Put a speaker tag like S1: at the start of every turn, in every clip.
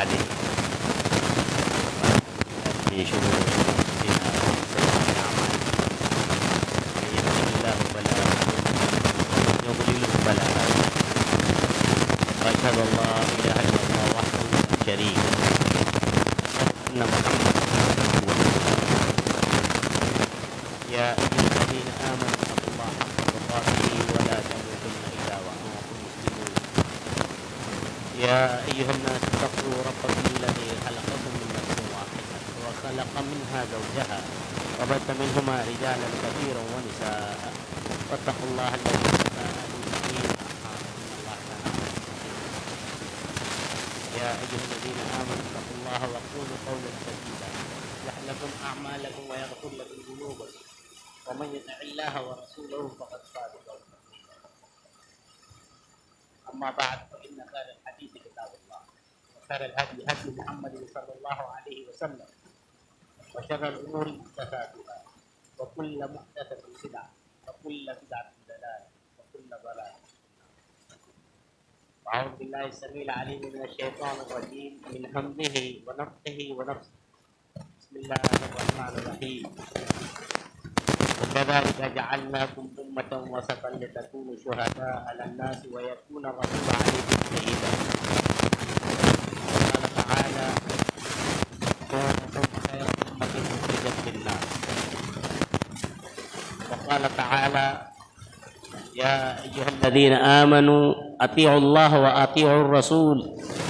S1: عليه من شرور أنفسنا وسيئات أعمالنا من يهده الله فلا مضل له ومن يضلل فلا هادي له وأشهد أن لا إله إلا الله وحده لا شريك له وأشهد أن محمدا عبده ورسوله يا أيها الذين آمنوا اتقوا الله حق تقاته ولا تموتن إلا وأنتم مسلمون يا أيها الناس اتقوا ربكم الذي خلقكم من نفس واحدة وخلق منها زوجها وبث منهما رجالا كثيرا ونساء واتقوا الله الذي تساءلون به والأرحام إن الله كان عليكم رقيبا يا أيها الذين آمنوا اتقوا الله وقولوا قولا سديدا يصلح لكم أعمالكم ويغفر لكم ذنوبكم ومن يطع الله ورسوله فقد فاز فوزا عظيما أما بعد فإن خير الحديث كتاب الله وخير الهدي هدي محمد صلى الله عليه وسلم وشر الأمور محدثاتها وكل محدثة بدعة وكل بدعة ضلالة وكل ضلالة. أعوذ بالله السميع العليم من الشيطان الرجيم من همزه ونفخه ونفسه. بسم الله الرحمن الرحيم. وكذلك جعلناكم أمة وسطا لتكونوا شهداء على الناس ويكون الرسول عليكم شهيدا. وقال تعالى كنتم خير أمة أخرجت للناس. وقال تعالى يا أيها الذين آمنوا أطيعوا الله وأطيعوا الرسول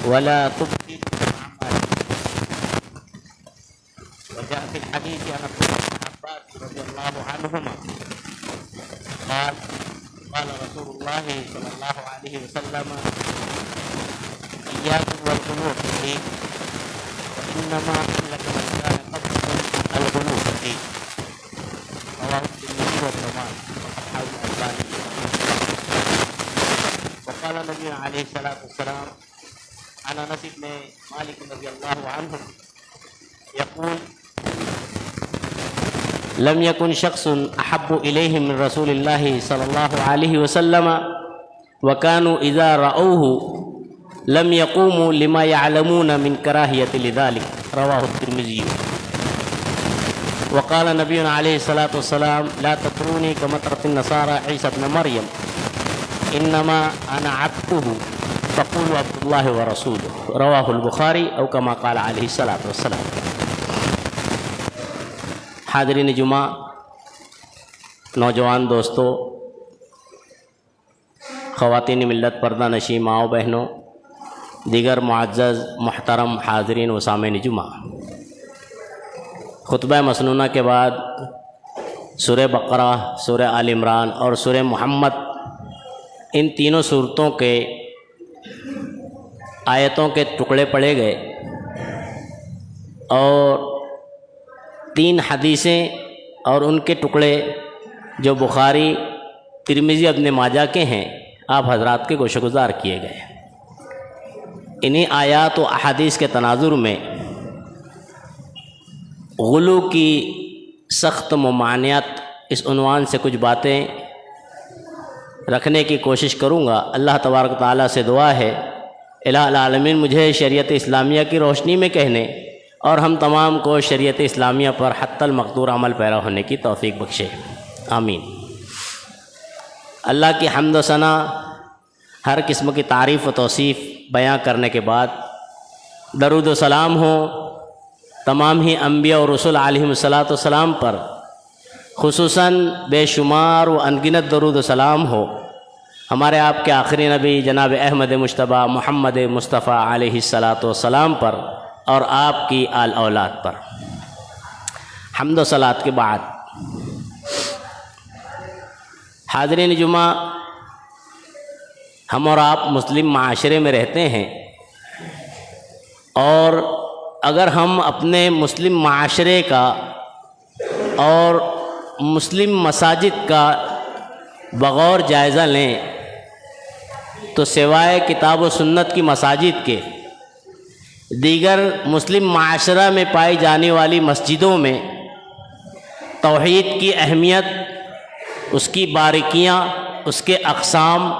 S1: ولا تبطلوا أعمالكم. وجاء في الحديث عن عبد الله بن عباس رضي الله عنهما قال رسول الله صلى الله عليه وسلم إياكم والغلو فيه وإنما أهلك من كان قبلكم الغلو فيه. رواه الترمذي وابن ماجه وصححه الألباني. وقال النبي عليه الصلاة والسلام عن أنس بن مالك رضي الله عنه يقول لم يكن شخص أحب إليه من رسول الله صلى الله عليه وسلم وكانوا إذا رأوه لم يقوموا لما يعلمون من كراهية لذلك. رواه الترمذي. وقال نبينا عليه الصلاة والسلام لا تطروني كمطرة النصارى عيسى ابن مريم إنما أنا عبده فقولوا عبد الله ورسوله. رواه البخاري أو كما قال عليه الصلاة والسلام. حاضرین جمعہ، نوجوان دوستو، خواتین ملت، پردہ نشی ماؤں بہنوں، دیگر معزز محترم حاضرین و سامعین جمعہ، خطبہ مسنونہ کے بعد سورہ بقرہ، سورہ آل عمران اور سورہ محمد، ان تینوں سورتوں کے آیتوں کے ٹکڑے پڑھے گئے اور 3 حدیثیں اور ان کے ٹکڑے جو بخاری، ترمذی، ابن ماجہ کے ہیں، آپ حضرات کے گوشہ گزار کیے گئے۔ انہی آیات و احادیث کے تناظر میں غلو کی سخت ممانعت اس عنوان سے کچھ باتیں رکھنے کی کوشش کروں گا۔ اللہ تبارک تعالیٰ سے دعا ہے الہ العالمین مجھے شریعت اسلامیہ کی روشنی میں کہنے اور ہم تمام کو شریعت اسلامیہ پر حتی المقدور عمل پیرا ہونے کی توفیق بخشے، آمین۔ اللہ کی حمد و ثنا، ہر قسم کی تعریف و توصیف بیان کرنے کے بعد درود و سلام ہو تمام ہی انبیاء اور رسول علیہم الصلاۃ والسلام پر، خصوصاً بے شمار و انگنت درود و سلام ہو ہمارے آپ کے آخری نبی جناب احمد مجتبیٰ محمد مصطفیٰ علیہ الصلاۃ والسلام پر اور آپ کی آل اولاد پر۔ حمد و صلات کے بعد حاضرین جمعہ، ہم اور آپ مسلم معاشرے میں رہتے ہیں اور اگر ہم اپنے مسلم معاشرے کا اور مسلم مساجد کا بغور جائزہ لیں تو سوائے کتاب و سنت کی مساجد کے دیگر مسلم معاشرہ میں پائی جانے والی مسجدوں میں توحید کی اہمیت، اس کی باریکیاں، اس کے اقسام،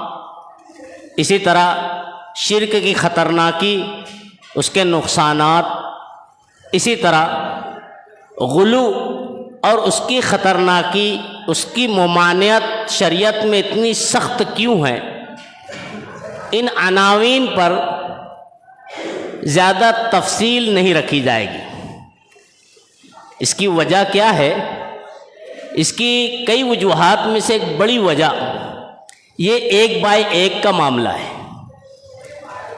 S1: اسی طرح شرک کی خطرناکی اس کے نقصانات، اسی طرح غلو اور اس کی خطرناکی، اس کی ممانعت شریعت میں اتنی سخت کیوں ہے، ان عناوین پر زیادہ تفصیل نہیں رکھی جائے گی۔ اس کی وجہ کیا ہے؟ اس کی کئی وجوہات میں سے ایک بڑی وجہ یہ 1/1 کا معاملہ ہے۔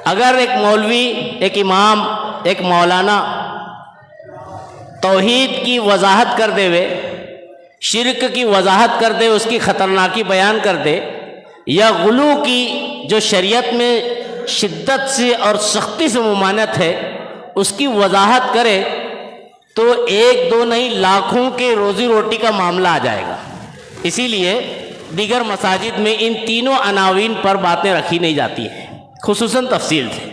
S1: اگر ایک مولوی، ایک امام، ایک مولانا توحید کی وضاحت کر دے، وے شرک کی وضاحت کر دے، اس کی خطرناکی بیان کر دے، یا غلو کی جو شریعت میں شدت سے اور سختی سے ممانعت ہے اس کی وضاحت کرے، تو 1-2 نہیں لاکھوں کے روزی روٹی کا معاملہ آ جائے گا۔ اسی لیے دیگر مساجد میں ان تینوں عناوین پر باتیں رکھی نہیں جاتی ہیں، خصوصاً تفصیل سے۔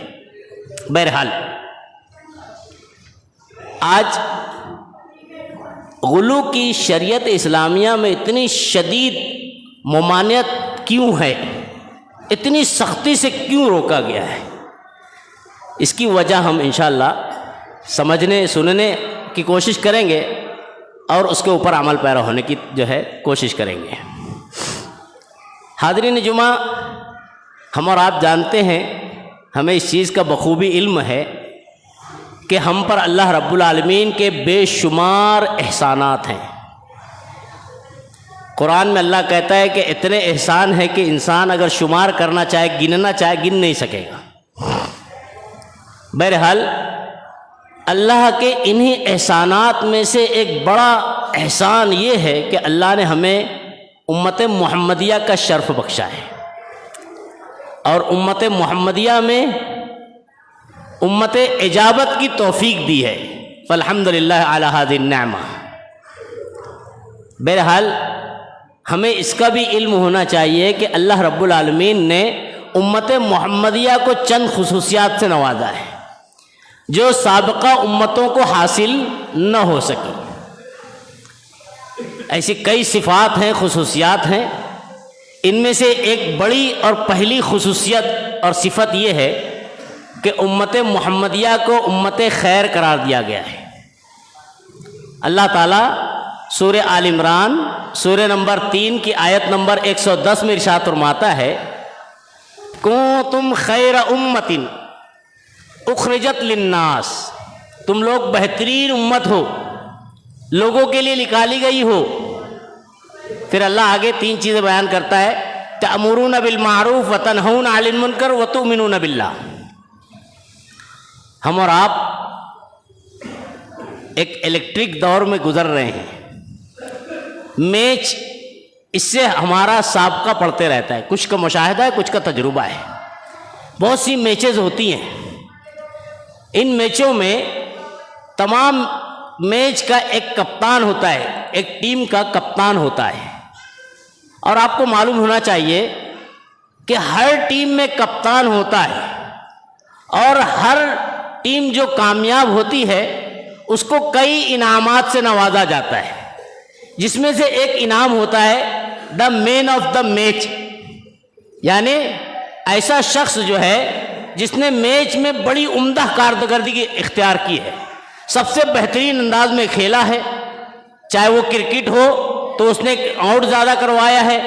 S1: بہرحال آج غلو کی شریعت اسلامیہ میں اتنی شدید ممانعت کیوں ہے، اتنی سختی سے کیوں روکا گیا ہے، اس کی وجہ ہم انشاءاللہ سمجھنے سننے کی کوشش کریں گے اور اس کے اوپر عمل پیرا ہونے کی کوشش کریں گے۔ حاضرین جمعہ، ہم اور آپ جانتے ہیں، ہمیں اس چیز کا بخوبی علم ہے کہ ہم پر اللہ رب العالمین کے بے شمار احسانات ہیں۔ قرآن میں اللہ کہتا ہے کہ اتنے احسان ہے کہ انسان اگر شمار کرنا چاہے، گننا چاہے، گن نہیں سکے گا۔ بہرحال اللہ کے انہی احسانات میں سے ایک بڑا احسان یہ ہے کہ اللہ نے ہمیں امت محمدیہ کا شرف بخشا ہے، اور امت محمدیہ میں امت اجابت کی توفیق دی ہے۔ فالحمدللہ علی ہذہ النعمہ۔ بہرحال ہمیں اس کا بھی علم ہونا چاہیے کہ اللہ رب العالمین نے امت محمدیہ کو چند خصوصیات سے نوازا ہے جو سابقہ امتوں کو حاصل نہ ہو سکی۔ ایسی کئی صفات ہیں، خصوصیات ہیں۔ ان میں سے ایک بڑی اور پہلی خصوصیت اور صفت یہ ہے کہ امت محمدیہ کو امت خیر قرار دیا گیا ہے۔ اللہ تعالیٰ سورہ آل عمران سورہ نمبر 3 کی آیت نمبر 110 میں ارشاد فرماتا ہے، کنتم خیر امت اخرجت للناس، تم لوگ بہترین امت ہو، لوگوں کے لیے نکالی گئی ہو۔ پھر اللہ آگے 3 چیزیں بیان کرتا ہے، تأمرون بالمعروف وتنہون عن المنکر وتؤمنون باللہ۔ ہم اور آپ ایک الیکٹرک دور میں گزر رہے ہیں۔ میچ اس سے ہمارا سابقہ پڑھتے رہتا ہے، کچھ کا مشاہدہ ہے، کچھ کا تجربہ ہے۔ بہت سی میچز ہوتی ہیں، ان میچوں میں تمام میچ کا ایک کپتان ہوتا ہے، ایک ٹیم کا کپتان ہوتا ہے، اور آپ کو معلوم ہونا چاہیے کہ ہر ٹیم میں کپتان ہوتا ہے، اور ہر ٹیم جو کامیاب ہوتی ہے اس کو کئی انعامات سے نوازا جاتا ہے، جس میں سے ایک انعام ہوتا ہے دا مین آف دا میچ، یعنی ایسا شخص جو ہے جس نے میچ میں بڑی عمدہ کارکردگی اختیار کی ہے، سب سے بہترین انداز میں کھیلا ہے، چاہے وہ کرکٹ ہو تو اس نے آؤٹ زیادہ کروایا ہے،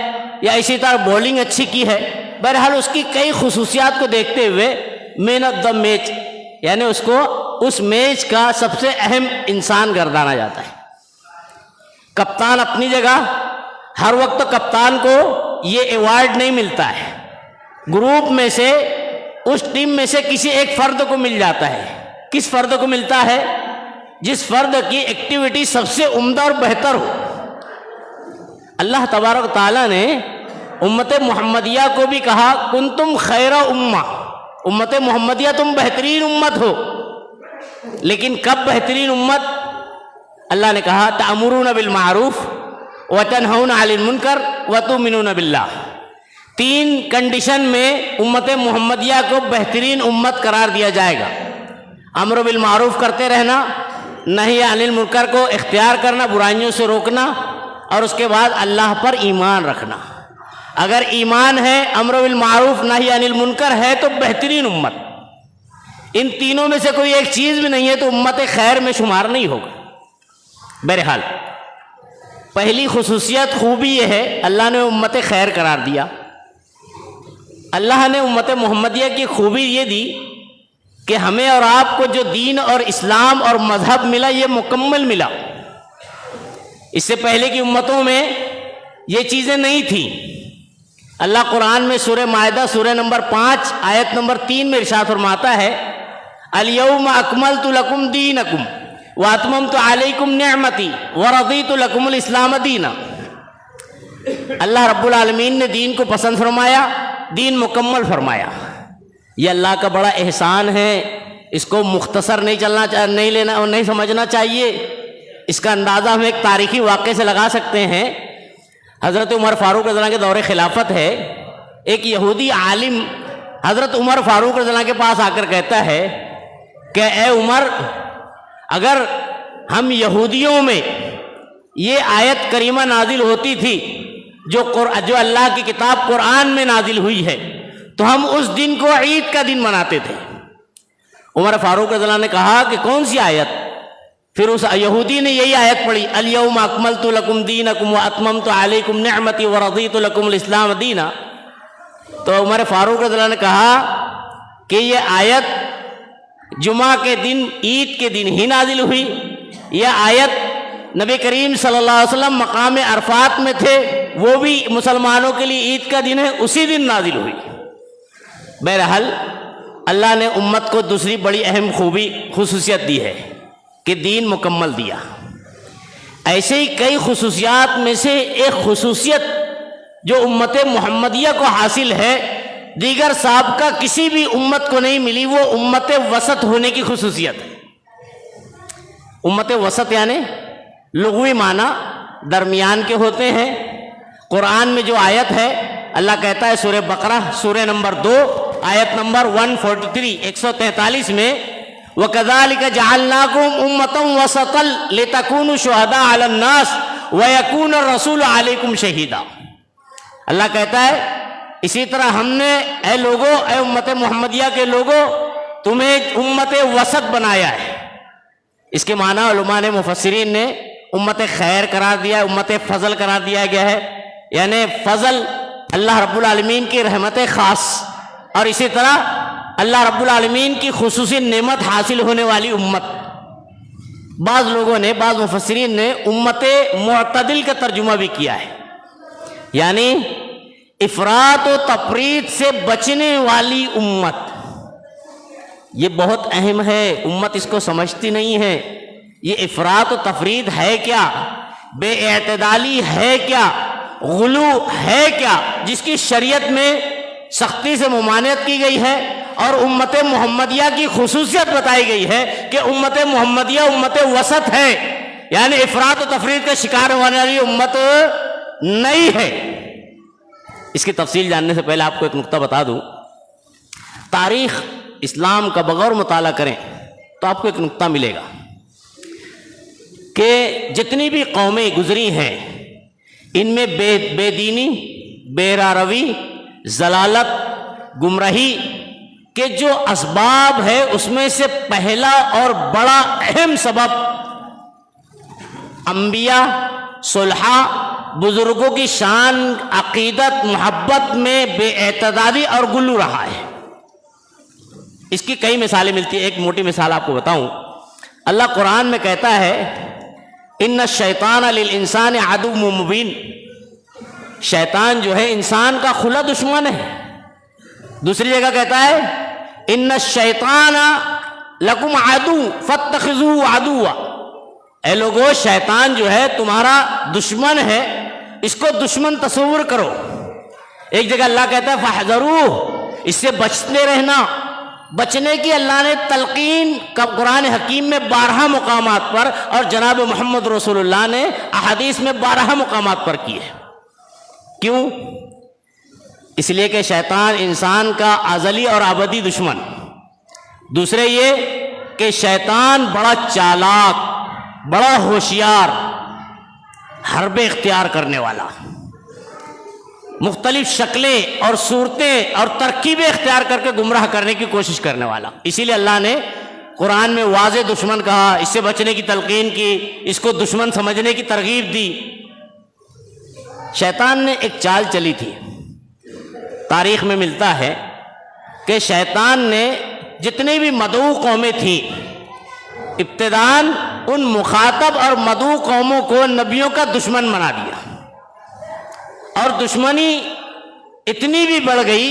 S1: یا اسی طرح بولنگ اچھی کی ہے۔ بہرحال اس کی کئی خصوصیات کو دیکھتے ہوئے مین آف دا میچ، یعنی اس کو اس میچ کا سب سے اہم انسان گردانا جاتا ہے۔ کپتان اپنی جگہ، ہر وقت کپتان کو یہ ایوارڈ نہیں ملتا ہے، گروپ میں سے اس ٹیم میں سے کسی ایک فرد کو مل جاتا ہے۔ کس فرد کو ملتا ہے؟ جس فرد کی ایکٹیویٹی سب سے عمدہ اور بہتر ہو۔ اللہ تبارک تعالیٰ نے امت محمدیہ کو بھی کہا کنتم خیر امہ، امت محمدیہ تم بہترین امت ہو، لیکن کب بہترین امت؟ اللہ نے کہا تأمرون بالمعروف وتنہون عن المنکر وتؤمنون باللہ۔ 3 کنڈیشن میں امت محمدیہ کو بہترین امت قرار دیا جائے گا۔ امر بالمعروف کرتے رہنا، نہی عن المنکر کو اختیار کرنا، برائیوں سے روکنا، اور اس کے بعد اللہ پر ایمان رکھنا۔ اگر ایمان ہے، امر بالمعروف نہی عن المنکر ہے، تو بہترین امت۔ ان تینوں میں سے کوئی ایک چیز بھی نہیں ہے تو امت خیر میں شمار نہیں ہوگا۔ بہرحال پہلی خصوصیت خوبی یہ ہے، اللہ نے امت خیر قرار دیا۔ اللہ نے امت محمدیہ کی خوبی یہ دی کہ ہمیں اور آپ کو جو دین اور اسلام اور مذہب ملا یہ مکمل ملا۔ اس سے پہلے کی امتوں میں یہ چیزیں نہیں تھیں۔ اللہ قرآن میں سورہ مائدہ سورہ نمبر 5 آیت نمبر 3 میں ارشاد فرماتا ہے الیوم اکملت لکم دینکم واتممت علیکم نعمتی ورضیت لکم الاسلام دینا۔ اللہ رب العالمین نے دین کو پسند فرمایا، دین مکمل فرمایا۔ یہ اللہ کا بڑا احسان ہے، اس کو مختصر نہیں سمجھنا چاہیے۔ اس کا اندازہ ہم ایک تاریخی واقعے سے لگا سکتے ہیں۔ حضرت عمر فاروق رضی اللہ عنہ کے دور خلافت ہے، ایک یہودی عالم حضرت عمر فاروق رضی اللہ عنہ کے پاس آ کر کہتا ہے کہ اے عمر، اگر ہم یہودیوں میں یہ آیت کریمہ نازل ہوتی تھی جو اللہ کی کتاب قرآن میں نازل ہوئی ہے تو ہم اس دن کو عید کا دن مناتے تھے۔ عمر فاروق رضی اللہ عنہ نے کہا کہ کون سی آیت؟ پھر اس یہودی نے یہی آیت پڑھی الیوم اکملت لکم دینکم واتممت علیکم نعمتی ورضیت لکم الاسلام دینا۔ تو عمر فاروق رضی اللہ عنہ نے کہا کہ یہ آیت جمعہ کے دن عید کے دن ہی نازل ہوئی، یہ آیت نبی کریم صلی اللہ علیہ وسلم مقام عرفات میں تھے، وہ بھی مسلمانوں کے لیے عید کا دن ہے، اسی دن نازل ہوئی۔ بہرحال اللہ نے امت کو دوسری بڑی اہم خصوصیت دی ہے کہ دین مکمل دیا۔ ایسے ہی کئی خصوصیات میں سے ایک خصوصیت جو امت محمدیہ کو حاصل ہے، دیگر سابقہ کسی بھی امت کو نہیں ملی، وہ امت وسط ہونے کی خصوصیت ہے۔ امت وسط یعنی لغوی معنی درمیان کے ہوتے ہیں۔ قرآن میں جو آیت ہے، اللہ کہتا ہے سورہ بقرہ سورہ نمبر 2 آیت نمبر 143 143 میں وَكَذَلِكَ جَعَلْنَاكُمْ أُمَّةً وَسَطًا لِتَكُونُوا شُهَدَاءَ عَلَى النَّاسِ وَيَكُونَ الرَّسُولُ عَلَيْكُمْ شَهِيدًا۔ اللہ کہتا ہے اسی طرح ہم نے اے لوگو، اے امت محمدیہ کے لوگو، تمہیں امت وسط بنایا ہے۔ اس کے معنی علماء نے مفسرین نے امت خیر قرار دیا ہے، امت فضل قرار دیا گیا ہے، یعنی فضل اللہ رب العالمین کی رحمت خاص، اور اسی طرح اللہ رب العالمین کی خصوصی نعمت حاصل ہونے والی امت۔ بعض لوگوں نے، بعض مفسرین نے امت معتدل کا ترجمہ بھی کیا ہے، یعنی افراط و تفریط سے بچنے والی امت۔ یہ بہت اہم ہے، امت اس کو سمجھتی نہیں ہے۔ یہ افراط و تفریط ہے کیا؟ بے اعتدالی ہے کیا؟ غلو ہے کیا؟ جس کی شریعت میں سختی سے ممانعت کی گئی ہے، اور امت محمدیہ کی خصوصیت بتائی گئی ہے کہ امت محمدیہ امت وسط ہے، یعنی افراط و تفریط کا شکار ہونے والی امت نہیں ہے۔ اس کی تفصیل جاننے سے پہلے آپ کو ایک نقطہ بتا دوں۔ تاریخ اسلام کا بغور مطالعہ کریں تو آپ کو ایک نقطہ ملے گا کہ جتنی بھی قومیں گزری ہیں ان میں بے دینی، بے راروی، ضلالت، گمراہی کے جو اسباب ہے اس میں سے پہلا اور بڑا اہم سبب انبیاء، صلحاء، بزرگوں کی شان، عقیدت، محبت میں بے اعتدالی اور غلو رہا ہے۔ اس کی کئی مثالیں ملتی ہیں۔ ایک موٹی مثال آپ کو بتاؤں، اللہ قرآن میں کہتا ہے ان الشیطان للانسان عدو مبین، شیطان جو ہے انسان کا کھلا دشمن ہے۔ دوسری جگہ کہتا ہے ان الشیطان لکم عدو فاتخذوہ عدوا، اے لوگو شیطان جو ہے تمہارا دشمن ہے، اس کو دشمن تصور کرو۔ ایک جگہ اللہ کہتا ہے فاحذروہ، اس سے بچتے رہنا۔ بچنے کی اللہ نے تلقین قرآن حکیم میں 12 مقامات پر، اور جناب محمد رسول اللہ نے احادیث میں 12 مقامات پر کی ہے۔ کیوں؟ اس لیے کہ شیطان انسان کا ازلی اور ابدی دشمن۔ دوسرے یہ کہ شیطان بڑا چالاک، بڑا ہوشیار، حربے اختیار کرنے والا۔
S2: مختلف شکلیں اور صورتیں اور ترکیبیں اختیار کر کے گمراہ کرنے کی کوشش کرنے والا. اسی لیے اللہ نے قرآن میں واضح دشمن کہا، اس سے بچنے کی تلقین کی، اس کو دشمن سمجھنے کی ترغیب دی. شیطان نے ایک چال چلی تھی. تاریخ میں ملتا ہے کہ شیطان نے جتنی بھی مدعو قومیں تھیں، ابتداً ان مخاطب اور مدعو قوموں کو نبیوں کا دشمن بنا دیا، اور دشمنی اتنی بھی بڑھ گئی،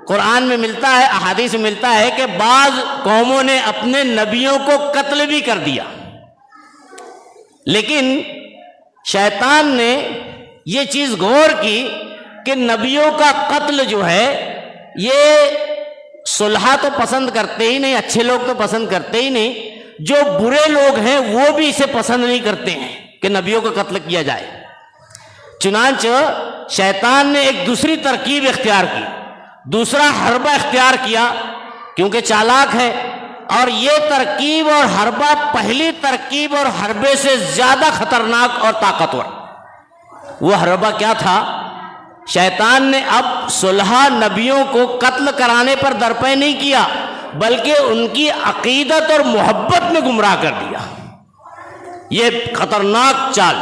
S2: قرآن میں ملتا ہے، احادیث میں ملتا ہے کہ بعض قوموں نے اپنے نبیوں کو قتل بھی کر دیا. لیکن شیطان نے یہ چیز غور کی کہ نبیوں کا قتل جو ہے یہ صلح تو پسند کرتے ہی نہیں، اچھے لوگ تو پسند کرتے ہی نہیں، جو برے لوگ ہیں وہ بھی اسے پسند نہیں کرتے ہیں کہ نبیوں کا قتل کیا جائے. چنانچہ شیطان نے ایک دوسری ترکیب اختیار کی، دوسرا حربہ اختیار کیا، کیونکہ چالاک ہے، اور یہ ترکیب اور حربہ پہلی ترکیب اور حربے سے زیادہ خطرناک اور طاقتور. وہ حربہ کیا تھا؟ شیطان نے اب صلح نبیوں کو قتل کرانے پر درپے نہیں کیا، بلکہ ان کی عقیدت اور محبت میں گمراہ کر دیا. یہ خطرناک چال.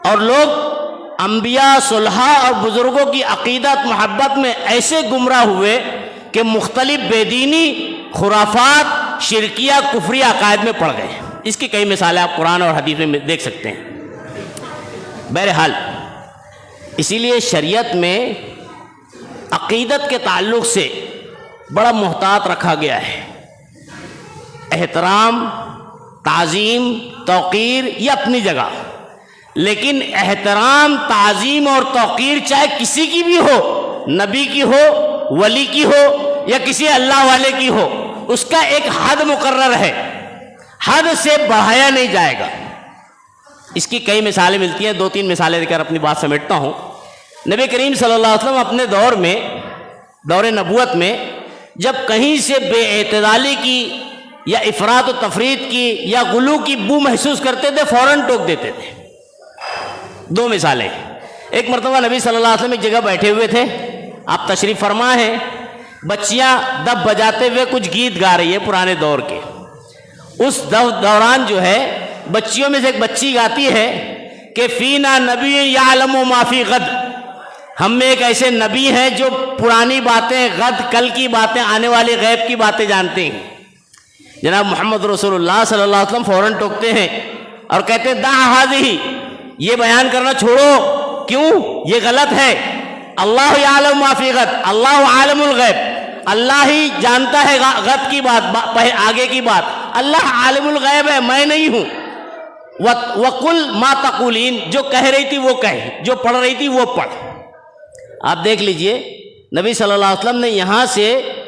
S2: اور لوگ انبیاء، صلحاء اور بزرگوں کی عقیدت محبت میں ایسے گمراہ ہوئے کہ مختلف بے دینی، خرافات، شرکیہ، کفری عقائد میں پڑ گئے. اس کی کئی مثالیں آپ قرآن اور حدیث میں دیکھ سکتے ہیں. بہرحال اسی لیے شریعت میں عقیدت کے تعلق سے بڑا محتاط رکھا گیا ہے. احترام، تعظیم، توقیر یہ اپنی جگہ، لیکن احترام، تعظیم اور توقیر چاہے کسی کی بھی ہو، نبی کی ہو، ولی کی ہو یا کسی اللہ والے کی ہو، اس کا ایک حد مقرر ہے، حد سے بڑھایا نہیں جائے گا. اس کی کئی مثالیں ملتی ہیں، 2-3 مثالیں دے کر اپنی بات سمیٹتا ہوں. نبی کریم صلی اللہ علیہ وسلم اپنے دور میں، دور نبوت میں، جب کہیں سے بے اعتدالی کی یا افراط و تفریط کی یا غلو کی بو محسوس کرتے تھے، فوراً ٹوک دیتے تھے. 2 مثالیں. ایک مرتبہ نبی صلی اللہ علیہ وسلم ایک جگہ بیٹھے ہوئے تھے، آپ تشریف فرما ہیں، بچیاں دف بجاتے ہوئے کچھ گیت گا رہی ہے پرانے دور کے. اس دوران جو ہے بچیوں میں سے ایک بچی گاتی ہے کہ فینا نبی یعلم ما فی غد، ہم میں ایک ایسے نبی ہیں جو پرانی باتیں، غد، کل کی باتیں، آنے والی غیب کی باتیں جانتے ہیں. جناب محمد رسول اللہ صلی اللہ علیہ وسلم فوراً ٹوکتے ہیں اور کہتے ہیں دع ھذہ، یہ بیان کرنا چھوڑو. کیوں؟ یہ غلط ہے. اللہ یعلم ما فی غد، اللہ عالم الغیب، اللہ ہی جانتا ہے غد کی بات، آگے کی بات. اللہ عالم الغیب ہے، میں نہیں ہوں. وَقُلْ مَا تَقُولِينَ، جو کہہ رہی تھی وہ کہے، جو پڑھ رہی تھی وہ پڑھ. آپ دیکھ لیجئے نبی صلی اللہ علیہ وسلم نے یہاں سے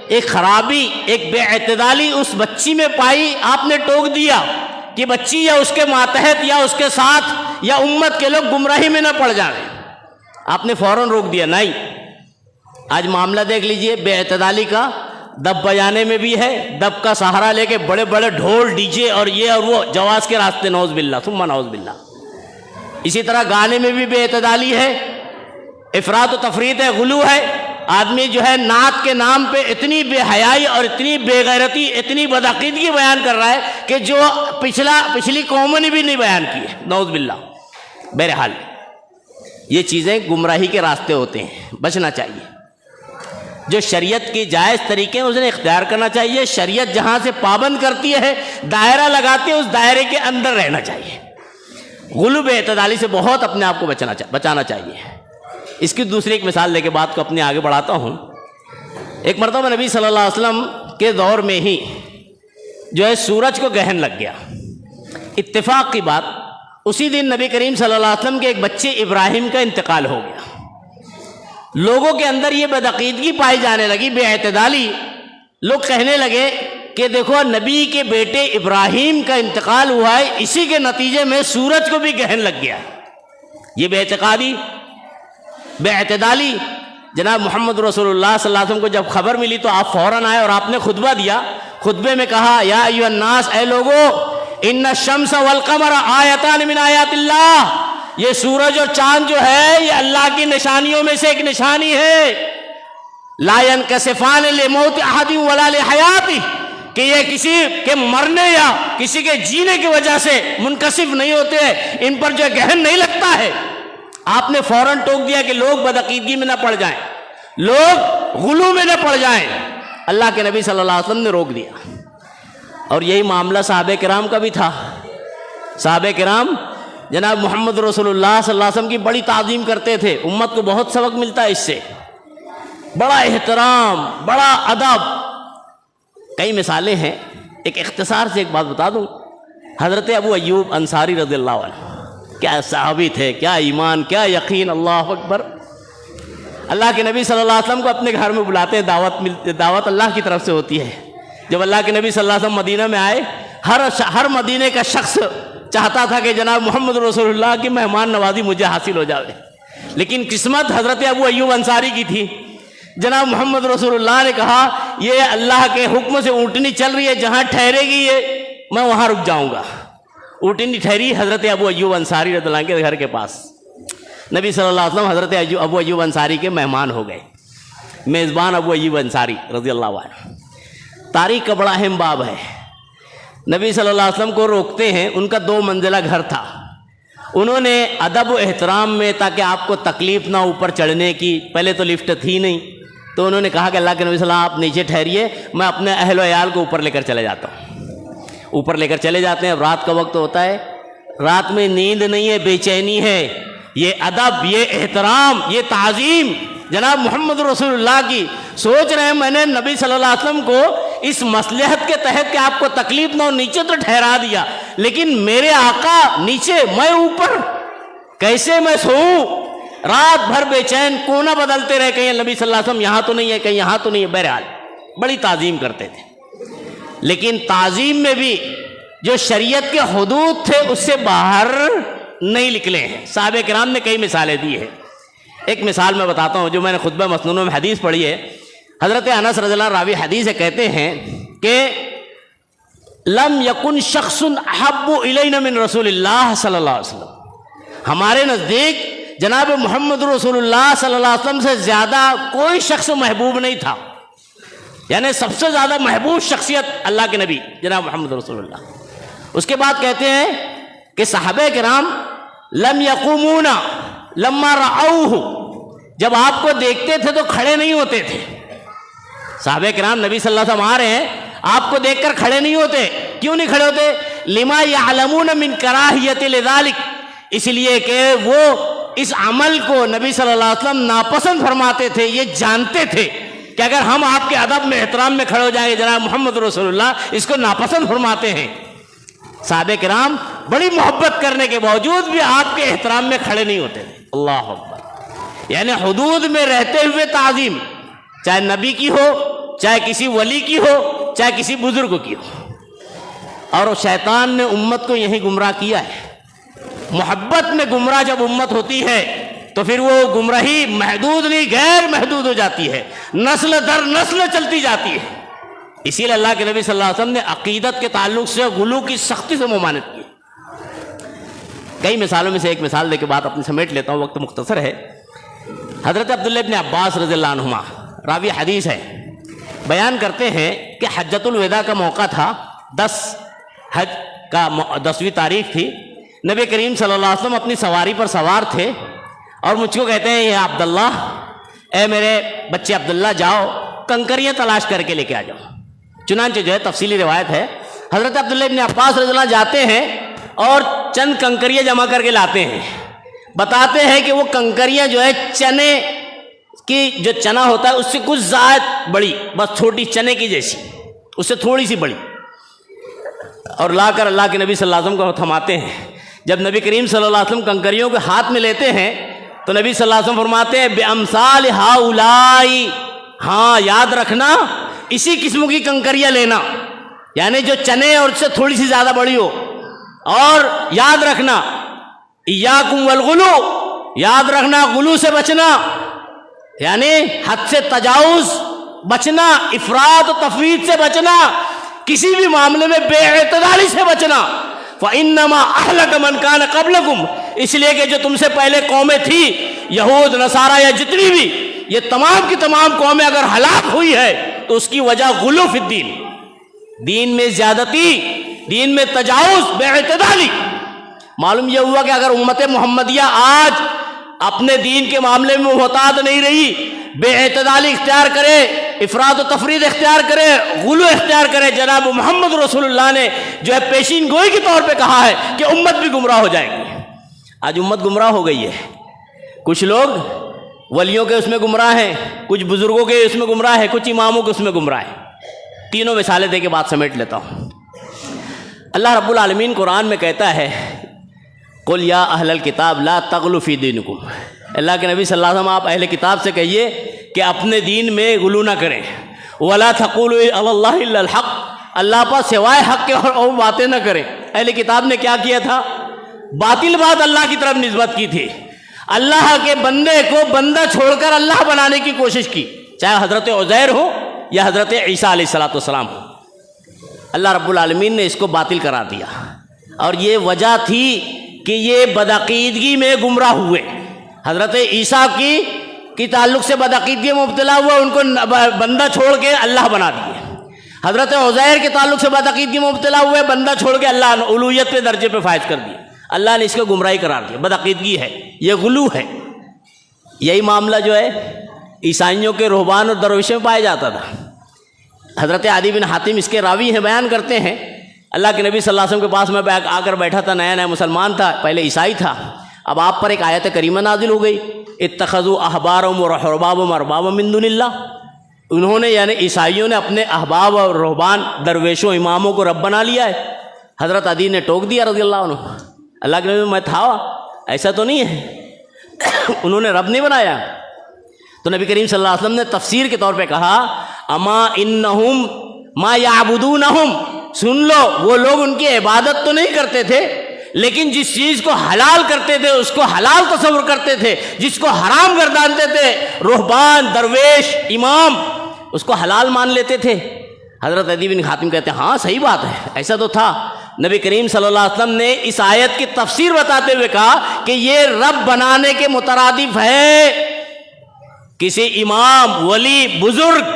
S2: ایک خرابی، ایک بے اعتدالی اس بچی میں پائی، آپ نے ٹوک دیا کہ بچی یا اس کے ماتحت یا اس کے ساتھ یا امت کے لوگ گمراہی میں نہ پڑ جائیں. آپ نے فوراً روک دیا. نہیں، آج معاملہ دیکھ لیجئے بے اعتدالی کا. دب بجانے میں بھی ہے، دب کا سہارا لے کے بڑے بڑے ڈھول، ڈی جے اور یہ اور وہ، جواز کے راستے، نعوذ باللہ ثم نعوذ باللہ. اسی طرح گانے میں بھی بے اعتدالی ہے، افراط و تفریط ہے، غلو ہے. آدمی جو ہے نعت کے نام پہ اتنی بے حیائی اور اتنی بے غیرتی، اتنی بدعقیدگی بیان کر رہا ہے کہ جو پچھلی قوموں نے بھی نہیں بیان کی ہے، نعوذ باللہ. بہرحال یہ چیزیں گمراہی کے راستے ہوتے ہیں، بچنا چاہیے. جو شریعت کی جائز طریقے ہیں اسے اختیار کرنا چاہیے. شریعت جہاں سے پابند کرتی ہے، دائرہ لگاتی ہے، اس دائرے کے اندر رہنا چاہیے. غلو بے اعتدالی سے بہت اپنے آپ کو بچانا چاہیے. اس کی دوسری ایک مثال لے کے بات کو اپنے آگے بڑھاتا ہوں. ایک مرتبہ نبی صلی اللہ علیہ وسلم کے دور میں ہی جو ہے سورج کو گرہن لگ گیا. اتفاق کی بات، اسی دن نبی کریم صلی اللہ علیہ وسلم کے ایک بچے ابراہیم کا انتقال ہو گیا. لوگوں کے اندر یہ بدعقیدگی پائی جانے لگی، بے اعتدالی. لوگ کہنے لگے کہ دیکھو نبی کے بیٹے ابراہیم کا انتقال ہوا ہے، اسی کے نتیجے میں سورج کو بھی گرہن لگ گیا. یہ بے اعتقادی، بے اعتدالی. جناب محمد رسول اللہ صلی اللہ علیہ وسلم کو جب خبر ملی تو آپ فوراً آئے اور آپ نے خطبہ دیا. خطبے میں کہا یا ایھا الناس، اے لوگو، ان الشمس والقمر آیتان من آیات اللہ، یہ سورج اور چاند جو ہے یہ اللہ کی نشانیوں میں سے ایک نشانی ہے. لا ينکسفان لموت احد ولا لحیاتہ، کہ یہ کسی کے مرنے یا کسی کے جینے کی وجہ سے منکسف نہیں ہوتے ہیں، ان پر جو گہن نہیں لگتا ہے. آپ نے فوراً ٹوک دیا کہ لوگ بدعقیدگی میں نہ پڑ جائیں، لوگ غلو میں نہ پڑ جائیں. اللہ کے نبی صلی اللہ علیہ وسلم نے روک دیا. اور یہی معاملہ صحابہ کرام کا بھی تھا. صحابہ کرام جناب محمد رسول اللہ صلی اللہ علیہ وسلم کی بڑی تعظیم کرتے تھے. امت کو بہت سبق ملتا ہے اس سے، بڑا احترام، بڑا ادب. کئی مثالیں ہیں. ایک اختصار سے ایک بات بتا دوں. حضرت ابو ایوب انصاری رضی اللہ عنہ کیا صحابی تھے، کیا ایمان، کیا یقین. اللہ اکبر. اللہ کے نبی صلی اللہ علیہ وسلم کو اپنے گھر میں بلاتے ہیں، دعوت اللہ کی طرف سے ہوتی ہے. جب اللہ کے نبی صلی اللہ علیہ وسلم مدینہ میں آئے، ہر مدینے کا شخص چاہتا تھا کہ جناب محمد رسول اللہ کی مہمان نوازی مجھے حاصل ہو جائے. لیکن قسمت حضرت ابو ایوب انصاری کی تھی. جناب محمد رسول اللہ نے کہا یہ اللہ کے حکم سے اونٹنی چل رہی ہے، جہاں ٹھہرے گی یہ میں وہاں رک جاؤں گا. اونٹنی ٹھہری حضرت ابو ایوب انصاری رضی اللہ عنہ کے گھر کے پاس. نبی صلی اللہ علیہ وسلم حضرت ابو ایوب انصاری کے مہمان ہو گئے. میزبان ابو ایوب انصاری رضی اللہ عنہ. تاریخ کا بڑا اہم باب ہے. نبی صلی اللہ علیہ وسلم کو روکتے ہیں. ان کا 2 منزلہ گھر تھا. انہوں نے ادب و احترام میں، تاکہ آپ کو تکلیف نہ اوپر چڑھنے کی، پہلے تو لفٹ تھی نہیں، تو انہوں نے کہا کہ اللہ کے نبی صلی اللہ علیہ وسلم آپ نیچے ٹھہریے، میں اپنے اہل و عیال کو اوپر لے کر چلے جاتا ہوں. اوپر لے کر چلے جاتے ہیں. اب رات کا وقت ہوتا ہے، رات میں نیند نہیں ہے، بے چینی ہے. یہ ادب، یہ احترام، یہ تعظیم جناب محمد رسول اللہ کی. سوچ رہے ہیں میں نے نبی صلی اللہ علیہ وسلم کو اس مصلحت کے تحت کہ آپ کو تکلیف نہ ہو نیچے تو ٹھہرا دیا، لیکن میرے آقا نیچے، میں اوپر، کیسے میں سوؤں؟ رات بھر بے چین، کونا بدلتے رہے، کہیں نبی صلی اللہ علیہ وسلم یہاں تو نہیں ہے، کہیں یہاں تو نہیں ہے. بہرحال بڑی تعظیم کرتے تھے. لیکن تعظیم میں بھی جو شریعت کے حدود تھے اس سے باہر نہیں نکلے ہیں. صحابہ کرام نے کئی مثالیں دی ہیں. ایک مثال میں بتاتا ہوں جو میں نے خطبہ مسنون میں حدیث پڑھی ہے. حضرت انس رضی اللہ عنہ راوی حدیث ہے، کہتے ہیں کہ لم یکن شخص احب الینا من رسول اللہ صلی اللہ علیہ وسلم. ہمارے نزدیک جناب محمد رسول اللہ صلی اللہ علیہ وسلم سے زیادہ کوئی شخص محبوب نہیں تھا. یعنی سب سے زیادہ محبوب شخصیت اللہ کے نبی جناب محمد رسول اللہ. اس کے بعد کہتے ہیں کہ صحابہ کرام لم یقومون لما رأوہ، جب آپ کو دیکھتے تھے تو کھڑے نہیں ہوتے تھے. صحابہ کرام نبی صلی اللہ علیہ وسلم آ رہے ہیں، آپ کو دیکھ کر کھڑے نہیں ہوتے. کیوں نہیں کھڑے ہوتے؟ لما یعلمون من کراہیت لذالک، اس لیے کہ وہ اس عمل کو نبی صلی اللہ علیہ وسلم ناپسند فرماتے تھے. یہ جانتے تھے کہ اگر ہم آپ کے ادب میں احترام میں کھڑے ہو جائیں گے، جناب محمد رسول اللہ اس کو ناپسند فرماتے ہیں. صحابہ کرام بڑی محبت کرنے کے باوجود بھی آپ کے احترام میں کھڑے نہیں ہوتے تھے. اللہ اکبر. یعنی حدود میں رہتے ہوئے تعظیم، چاہے نبی کی ہو، چاہے کسی ولی کی ہو، چاہے کسی بزرگ کی ہو. اور شیطان نے امت کو یہی گمراہ کیا ہے. محبت میں گمراہ جب امت ہوتی ہے تو پھر وہ گمراہی محدود نہیں، غیر محدود ہو جاتی ہے، نسل در نسل چلتی جاتی ہے. اسی لیے اللہ کے نبی صلی اللہ علیہ وسلم نے عقیدت کے تعلق سے غلو کی سختی سے ممانعت کی. کئی مثالوں میں سے ایک مثال دے کے بات اپنی سمیٹ لیتا ہوں، وقت مختصر ہے. حضرت عبداللہ ابن عباس رضی اللہ عنہما راوی حدیث ہے، بیان کرتے ہیں کہ حجۃ الوداع کا موقع تھا. 10ویں تاریخ تھی. نبی کریم صلی اللہ علیہ وسلم اپنی سواری پر سوار تھے اور مجھ کو کہتے ہیں یا عبداللہ، اے میرے بچے عبداللہ، جاؤ کنکریاں تلاش کر کے لے کے آ جاؤ. چنانچہ جو ہے تفصیلی روایت ہے، حضرت عبداللہ ابن عباس رضی اللہ عنہ جاتے ہیں اور چند کنکریاں جمع کر کے لاتے ہیں. بتاتے ہیں کہ وہ کنکریاں جو ہے چنے کی، جو چنا ہوتا ہے اس سے کچھ زائد بڑی، بس چھوٹی چنے کی جیسی، اس سے تھوڑی سی بڑی، اور لا کر اللہ کے نبی صلی اللہ علیہ وسلم کو تھماتے ہیں. جب نبی کریم صلی اللہ علیہ وسلم کنکریوں کو ہاتھ میں لیتے ہیں تو نبی صلی اللہ علیہ وسلم فرماتے ہیں بِأَمْثَالِ هَؤُلَاءِ، ہاں یاد رکھنا اسی قسم کی کنکریاں لینا، یعنی جو چنے اور اس سے تھوڑی سی زیادہ بڑی ہو. اور یاد رکھنا ایاکم والغلو، یاد رکھنا غلو سے بچنا، یعنی حد سے تجاوز بچنا، افراط و تفویض سے بچنا، کسی بھی معاملے میں بے اعتدالی سے بچنا. فَإِنَّمَا أَهْلَكَ مَنْ كَانَ قَبْلَكُمْ، اس لیے کہ جو تم سے پہلے قومیں تھی، یہود نصارہ یا جتنی بھی، یہ تمام کی تمام قومیں اگر ہلاک ہوئی ہے تو اس کی وجہ غلو فی الدین، دین میں زیادتی، دین میں تجاوز، بے اعتدالی۔ معلوم یہ ہوا کہ اگر امت محمدیہ آج اپنے دین کے معاملے میں محتاط نہیں رہی، بے اعتدالی اختیار کرے، افراط و تفرید اختیار کرے، غلو اختیار کرے، جناب محمد رسول اللہ نے جو ہے پیشین گوئی کے طور پہ کہا ہے کہ امت بھی گمراہ ہو جائے گی۔ آج امت گمراہ ہو گئی ہے، کچھ لوگ ولیوں کے اس میں گمراہ ہیں، کچھ بزرگوں کے اس میں گمراہ ہیں، کچھ اماموں کے اس میں گمراہ ہیں۔ تینوں مثالیں دے کے بات سمیٹ لیتا ہوں۔ اللہ رب العالمین قرآن میں کہتا ہے قل یا اہل الکتاب لا تغلوا فی دینکم، اللہ کے نبی صلی اللہ علیہ وسلم آپ اہل کتاب سے کہیے کہ اپنے دین میں غلو نہ کریں، ولا تقولوا علی اللہ الا الحق، اللہ پر سوائے حق کے اور باتیں نہ کریں۔ اہل کتاب نے کیا کیا تھا؟ باطل بات اللہ کی طرف نسبت کی تھی، اللہ کے بندے کو بندہ چھوڑ کر اللہ بنانے کی کوشش کی، چاہے حضرت عزیر ہو یا حضرت عیسیٰ علیہ السلام ہو۔ اللہ رب العالمین نے اس کو باطل قرار دیا، اور یہ وجہ تھی کہ یہ بدعقیدگی میں گمراہ ہوئے۔ حضرت عیسیٰ کی تعلق سے بدعقیدگی میں مبتلا ہوا، ان کو بندہ چھوڑ کے اللہ بنا دیے۔ حضرت عزیر کے تعلق سے بدعقیدگی میں مبتلا ہوئے، بندہ چھوڑ کے اللہ الوہیت پہ درجے پہ فائز کر دیے۔ اللہ نے اس کو گمراہی قرار دیا، بدعقیدگی ہے، یہ غلو ہے۔ یہی معاملہ جو ہے عیسائیوں کے رہبان اور درویشوں میں پایا جاتا تھا۔ حضرت عدی بن حاتم اس کے راوی ہیں، بیان کرتے ہیں اللہ کے نبی صلی اللہ علیہ وسلم کے پاس میں آ کر بیٹھا تھا، نیا نیا مسلمان تھا، پہلے عیسائی تھا۔ اب آپ پر ایک آیت کریمہ نازل ہو گئی، اتخذوا احبارهم ورهبانهم اربابا من دون اللہ، انہوں نے یعنی عیسائیوں نے اپنے احباب اور رہبان، درویشوں، اماموں کو رب بنا لیا ہے۔ حضرت عدی نے ٹوک دیا رضی اللہ عنہ، اللہ کے نبی میں تھا، ایسا تو نہیں ہے، انہوں نے رب نہیں بنایا۔ تو نبی کریم صلی اللہ علیہ وسلم نے تفسیر کے طور پہ کہا اما انہم ما یعبدونہم، سن لو وہ لوگ ان کی عبادت تو نہیں کرتے تھے، لیکن جس چیز کو حلال کرتے تھے اس کو حلال تصور کرتے تھے، جس کو حرام گردانتے تھے رہبان، درویش، امام، اس کو حلال مان لیتے تھے۔ حضرت عدی بن حاتم کہتے ہیں ہاں صحیح بات ہے، ایسا تو تھا۔ نبی کریم صلی اللہ علیہ وسلم نے اس آیت کی تفسیر بتاتے ہوئے کہا کہ یہ رب بنانے کے مترادف ہے کسی امام، ولی، بزرگ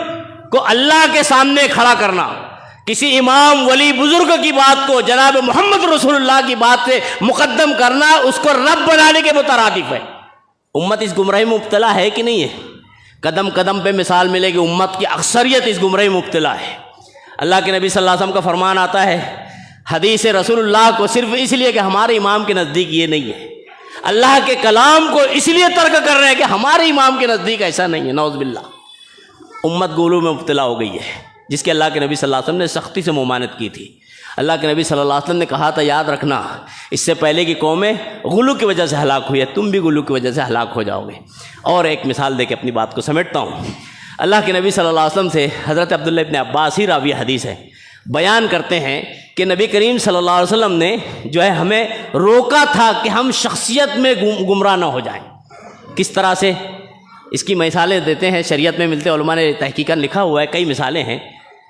S2: کو اللہ کے سامنے کھڑا کرنا، کسی امام، ولی، بزرگ کی بات کو جناب محمد رسول اللہ کی بات سے مقدم کرنا، اس کو رب بنانے کے مترادف ہے۔ امت اس گمراہی میں مبتلا ہے کہ نہیں ہے؟ قدم قدم پہ مثال ملے گی، امت کی اکثریت اس گمراہی میں مبتلا ہے۔ اللہ کے نبی صلی اللہ علیہ وسلم کا فرمان آتا ہے حدیث رسول اللہ کو صرف اس لیے کہ ہمارے امام کے نزدیک یہ نہیں ہے، اللہ کے کلام کو اس لیے ترک کر رہے ہیں کہ ہمارے امام کے نزدیک ایسا نہیں ہے۔ نعوذ باللہ، امت غلو میں مبتلا ہو گئی ہے، جس کے اللہ کے نبی صلی اللہ علیہ وسلم نے سختی سے ممانعت کی تھی۔ اللہ کے نبی صلی اللہ علیہ وسلم نے کہا تھا یاد رکھنا اس سے پہلے کی قومیں غلو کی وجہ سے ہلاک ہوئی ہے، تم بھی غلو کی وجہ سے ہلاک ہو جاؤ گے۔ اور ایک مثال دے کے اپنی بات کو سمیٹتا ہوں۔ اللہ کے نبی صلی اللہ علیہ وسلم سے حضرت عبداللہ ابن عباس ہی راوی حدیث ہے، بیان کرتے ہیں کہ نبی کریم صلی اللہ علیہ وسلم نے جو ہے ہمیں روکا تھا کہ ہم شخصیت میں گمراہ نہ ہو جائیں۔ کس طرح سے؟ اس کی مثالیں دیتے ہیں، شریعت میں ملتے، علماء نے تحقیقاً لکھا ہوا ہے، کئی مثالیں ہیں۔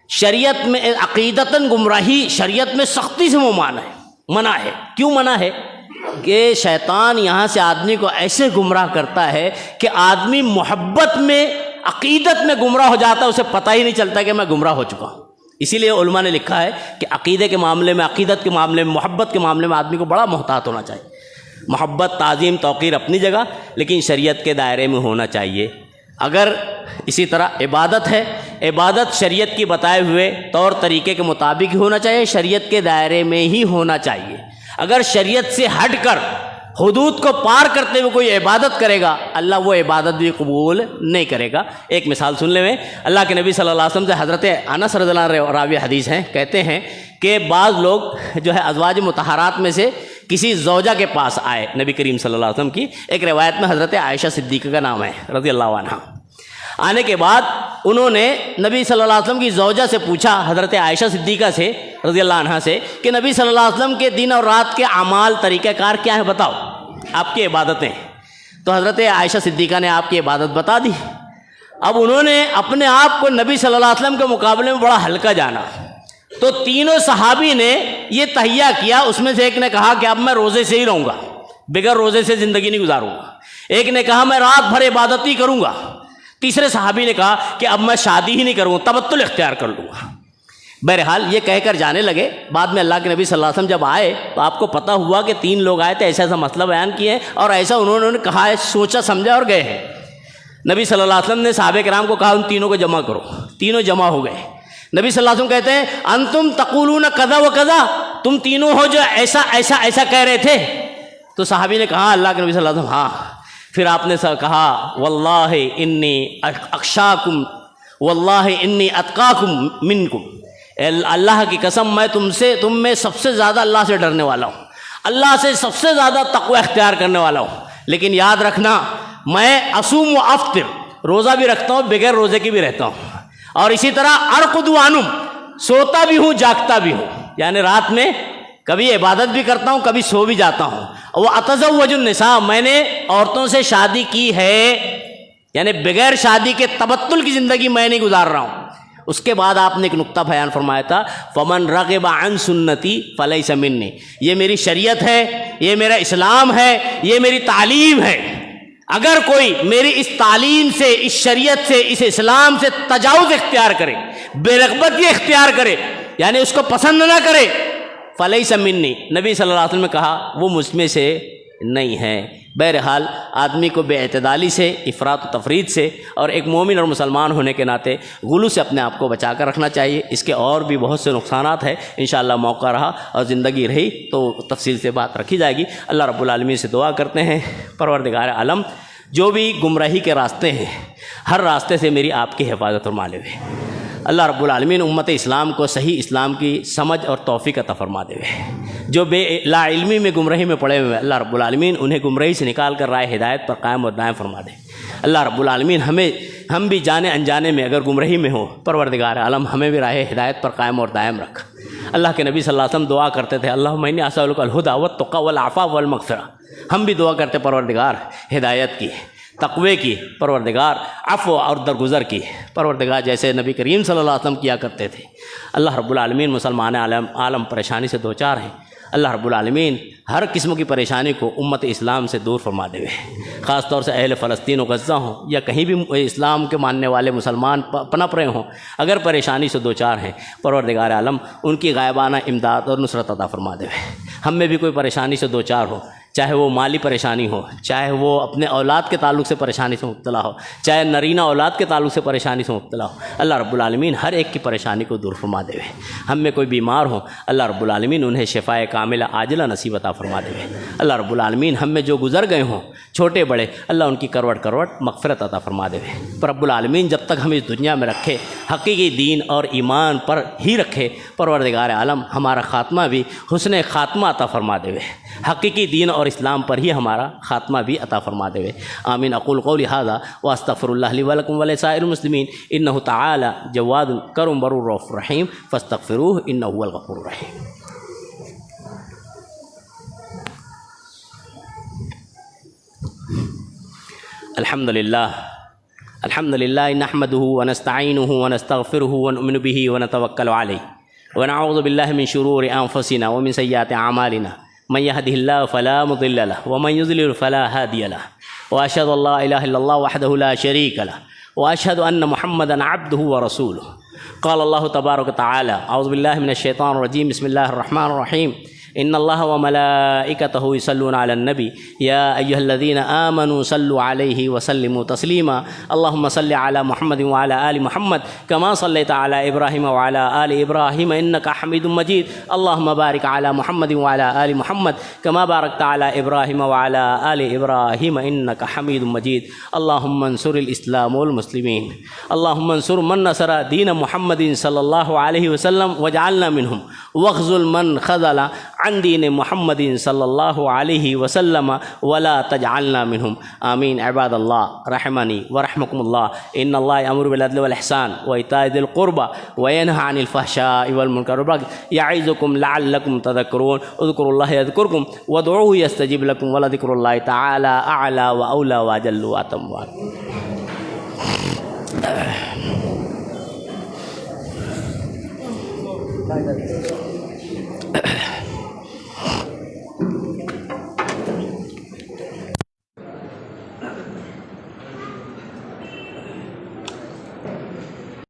S2: شریعت میں عقیدتاً گمراہی شریعت میں سختی سے منع ہے۔ کیوں منع ہے؟ کہ شیطان یہاں سے آدمی کو ایسے گمراہ کرتا ہے کہ آدمی محبت میں، عقیدت میں گمراہ ہو جاتا ہے، اسے پتہ ہی نہیں چلتا کہ میں گمراہ ہو چکا ہوں۔ اسی لیے علماء نے لکھا ہے کہ عقیدے کے معاملے میں، عقیدت کے معاملے میں، محبت کے معاملے میں آدمی کو بڑا محتاط ہونا چاہیے۔ محبت، تعظیم، توقیر اپنی جگہ، لیکن شریعت کے دائرے میں ہونا چاہیے۔ اگر اسی طرح عبادت ہے، عبادت شریعت کی بتائے ہوئے طور طریقے کے مطابق ہی ہونا چاہیے، شریعت کے دائرے میں ہی ہونا چاہیے۔ اگر شریعت سے ہٹ کر، حدود کو پار کرتے ہوئے کوئی عبادت کرے گا، اللہ وہ عبادت بھی قبول نہیں کرے گا۔ ایک مثال سن لیں، اللہ کے نبی صلی اللہ علیہ وسلم سے حضرت انس رضی اللہ عنہ راوی حدیث ہیں، کہتے ہیں کہ بعض لوگ جو ہے ازواج مطہرات میں سے کسی زوجہ کے پاس آئے نبی کریم صلی اللہ علیہ وسلم کی، ایک روایت میں حضرت عائشہ صدیقہ کا نام ہے رضی اللہ عنہ۔ آنے کے بعد انہوں نے نبی صلی اللہ علیہ وسلم کی زوجہ سے پوچھا، حضرت عائشہ صدیقہ سے رضی اللہ عنہ سے، کہ نبی صلی اللہ علیہ وسلم کے دن اور رات کے اعمال، طریقہ کار کیا ہے بتاؤ، آپ کی عبادتیں۔ تو حضرت عائشہ صدیقہ نے آپ کی عبادت بتا دی۔ اب انہوں نے اپنے آپ کو نبی صلی اللہ علیہ وسلم کے مقابلے میں بڑا ہلکا جانا، تو تینوں صحابی نے یہ تہیہ کیا، اس میں سے ایک نے کہا کہ اب میں روزے سے ہی رہوں گا، بغیر روزے سے زندگی نہیں گزاروں گا۔ ایک نے کہا میں رات بھر عبادت ہی کروں گا۔ تیسرے صحابی نے کہا کہ اب میں شادی ہی نہیں کروں گا، تبتل اختیار کر لوں گا۔ بہرحال یہ کہہ کر جانے لگے۔ بعد میں اللہ کے نبی صلی اللہ علیہ وسلم جب آئے تو آپ کو پتہ ہوا کہ 3 لوگ آئے تھے، ایسا ایسا مسئلہ بیان کیے اور ایسا انہوں نے کہا ہے، سوچا سمجھا اور گئے ہیں۔ نبی صلی اللہ علیہ وسلم نے صحابہ کرام کو کہا ان تینوں کو جمع کرو۔ تینوں جمع ہو گئے۔ نبی صلی اللہ علیہ وسلم کہتے ہیں انتم تقولون کذا و کذا، تم تینوں ہو جو ایسا ایسا ایسا کہہ رہے تھے۔ تو صحابی نے کہا اللہ کے نبی صلی اللہ علیہ وسلم ہاں۔ پھر آپ نے کہا واللہ انی اخشاکم واللہ انی اتقاکم منکم، اللہ کی قسم میں تم میں سب سے زیادہ اللہ سے ڈرنے والا ہوں، اللہ سے سب سے زیادہ تقوی اختیار کرنے والا ہوں۔ لیکن یاد رکھنا میں اصوم و افطر، روزہ بھی رکھتا ہوں، بغیر روزے کی بھی رہتا ہوں، اور اسی طرح ارقد وانم، سوتا بھی ہوں جاگتا بھی ہوں، یعنی رات میں کبھی عبادت بھی کرتا ہوں، کبھی سو بھی جاتا ہوں۔ وہ اتزوج النساء، میں نے عورتوں سے شادی کی ہے، یعنی بغیر شادی کے تبتل کی زندگی میں نہیں گزار رہا ہوں۔ اس کے بعد آپ نے ایک نقطہ بیان فرمایا تھا فمن رغب عن سنتی فلیس منی، یہ میری شریعت ہے، یہ میرا اسلام ہے، یہ میری تعلیم ہے۔ اگر کوئی میری اس تعلیم سے، اس شریعت سے، اس اسلام سے تجاوز اختیار کرے، بے رغبتی اختیار کرے، یعنی اس کو پسند نہ کرے، فلیس منی، نبی صلی اللہ علیہ وسلم نے کہا وہ مجھ میں سے نہیں ہے۔ بہرحال آدمی کو بے اعتدالی سے، افراط و تفرید سے اور ایک مومن اور مسلمان ہونے کے ناطے غلو سے اپنے آپ کو بچا کر رکھنا چاہیے۔ اس کے اور بھی بہت سے نقصانات ہیں، انشاءاللہ موقع رہا اور زندگی رہی تو تفصیل سے بات رکھی جائے گی۔ اللہ رب العالمین سے دعا کرتے ہیں پروردگار عالم جو بھی گمراہی کے راستے ہیں، ہر راستے سے میری آپ کی حفاظت فرما لے۔ اللہ رب العالمین امت اسلام کو صحیح اسلام کی سمجھ اور توفیق عطا فرما دے۔ جو بے لا علمی میں گمراہی میں پڑے ہوئے ہیں، اللہ رب العالمین انہیں گمراہی سے نکال کر رائے ہدایت پر قائم اور دائم فرما دے۔ اللہ رب العالمین ہم بھی جانے انجانے میں اگر گمراہی میں ہوں، پروردگار عالم ہمیں بھی راہ ہدایت پر قائم اور دائم رکھ۔ اللہ کے نبی صلی اللہ علیہ وسلم دعا کرتے تھے اللہم انی اسألک الہدی والتقی والعفاف والمغفرہ، ہم بھی دعا کرتے پروردگار ہدایت کی، تقوی کی، پروردگار عفو اور درگزر کی، پروردگار جیسے نبی کریم صلی اللہ علیہ وسلم کیا کرتے تھے۔ اللہ رب العالمین مسلمان عالم پریشانی سے دوچار ہیں، اللہ رب العالمین ہر قسم کی پریشانی کو امت اسلام سے دور فرما دے، خاص طور سے اہل فلسطین و غزہ ہوں یا کہیں بھی اسلام کے ماننے والے مسلمان پنپ رہے ہوں، اگر پریشانی سے دوچار ہیں، پروردگار عالم ان کی غائبانہ امداد اور نصرت عطا فرما دے۔ ہم میں بھی کوئی پریشانی سے دوچار ہو، چاہے وہ مالی پریشانی ہو، چاہے وہ اپنے اولاد کے تعلق سے پریشانی سے مبتلا ہو، چاہے نرینہ اولاد کے تعلق سے پریشانی سے مبتلا ہو، اللہ رب العالمین ہر ایک کی پریشانی کو دور فرما دے۔ ہم میں کوئی بیمار ہو، اللہ رب العالمین انہیں شفاء کاملہ عاجلہ نصیب عطا فرما دے۔ اللہ رب العالمین ہم میں جو گزر گئے ہوں چھوٹے بڑے، اللہ ان کی کروٹ مغفرت عطا فرما دے۔ پر رب العالمین جب تک ہمیں اس دنیا میں رکھے حقیقی دین اور ایمان پر ہی رکھے، پروردگار عالم ہمارا خاتمہ بھی حسن خاتمہ عطا فرما دے، حقیقی دین اور اسلام پر ہی ہمارا خاتمہ بھی عطا فرما دے۔ آمین۔ اقول قولی ھذا واستغفر اللہ لی ولکم ولسائر المسلمین انہ تعالی جواد کرم بر رؤوف رحیم فاستغفروہ انہ هو الغفور الرحیم۔ الحمد للہ نحمدہ ونستعینہ ونستغفرہ ونؤمن بہ ونتوکل علیہ ونعوذ باللہ من شرور انفسنا ومن سیئات اعمالنا من يهده الله فلا مضل له ومن يضلل فلا هادي له واشهد ان لا اله الا الله وحده لا شريك له واشهد ان محمدا عبده ورسوله قال الله تبارك وتعالى اعوذ بالله من الشيطان الرجيم بسم الله الرحمن الرحيم ان الله وملائكته يصلون على النبي يا ايها الذين امنوا صلوا عليه وسلموا تسليما اللهم صل على محمد وعلى ال محمد كما صليت على ابراهيم وعلى ال ابراهيم انك حميد مجيد اللهم بارك على محمد وعلى ال محمد كما باركت على ابراهيم وعلى ال ابراهيم انك حميد مجيد اللهم انصر الاسلام والمسلمين اللهم انصر من نصر دين محمد صلى الله عليه وسلم واجعلنا منهم واخذل من خذل عن دین محمد صلی اللہ علیہ وسلم ولا تجعلنا منهم آمین۔ عباد اللہ رحمنی ورحمکم اللہ ان اللہ یأمر بالعدل والإحسان وإیتاء ذی القربى وینہی عن الفحشاء والمنکر والبغی یعظکم لعلکم تذکرون اذکروا اللہ یذکرکم وادعوہ یستجب لکم ولذکر اللہ تعالی اعلی واولی واجل واتم۔